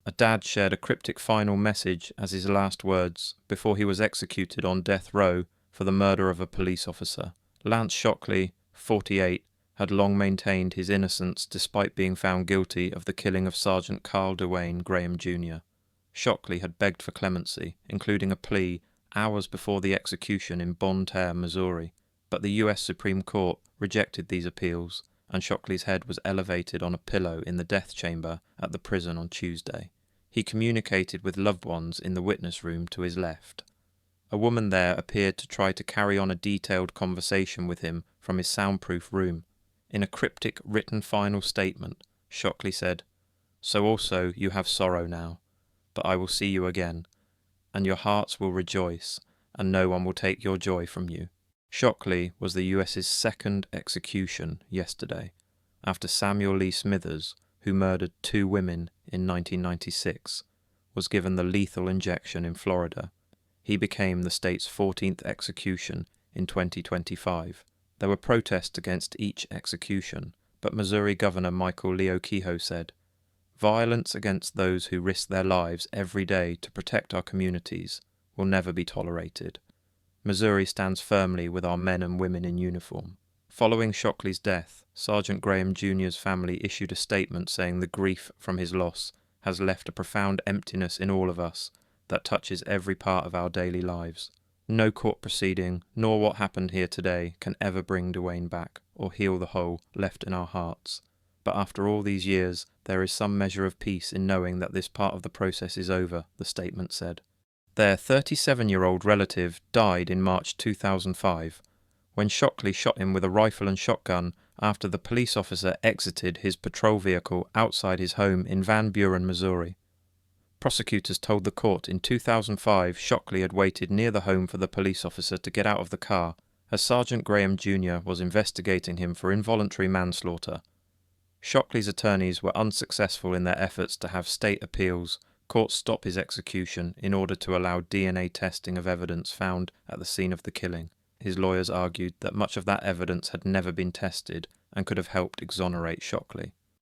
A dad shared a cryptic final message as his last words before he was executed on death row for the murder of a police officer. Lance Shockley, 48, had long maintained his innocence despite being found guilty of the killing of Sergeant Carl Dewayne Graham Jr. Shockley had begged for clemency, including a plea hours before the execution in Bonne Terre, Missouri, but the US Supreme Court rejected these appeals, and Shockley's head was elevated on a pillow in the death chamber at the prison on Tuesday. He communicated with loved ones in the witness room to his left. A woman there appeared to try to carry on a detailed conversation with him from his soundproof room. In a cryptic written final statement, Shockley said, "So also you have sorrow now, but I will see you again, and your hearts will rejoice, and no one will take your joy from you." Shockley was the US's second execution yesterday, after Samuel Lee Smithers, who murdered 2 women in 1996, was given the lethal injection in Florida. He became the state's 14th execution in 2025. There were protests against each execution, but Missouri Governor Michael Leo Kehoe said, "Violence against those who risk their lives every day to protect our communities will never be tolerated. Missouri stands firmly with our men and women in uniform." Following Shockley's death, Sergeant Graham Jr.'s family issued a statement saying the grief from his loss has left a profound emptiness in all of us that touches every part of our daily lives. No court proceeding, nor what happened here today, can ever bring Dewayne back or heal the hole left in our hearts. But after all these years, there is some measure of peace in knowing that this part of the process is over, the statement said. Their 37-year-old relative died in March 2005, when Shockley shot him with a rifle and shotgun after the police officer exited his patrol vehicle outside his home in Van Buren, Missouri. Prosecutors told the court in 2005 Shockley had waited near the home for the police officer to get out of the car, as Sergeant Graham Jr. was investigating him for involuntary manslaughter. Shockley's attorneys were unsuccessful in their efforts to have state appeals courts stop his execution in order to allow DNA testing of evidence found at the scene of the killing. His lawyers argued that much of that evidence had never been tested and could have helped exonerate Shockley.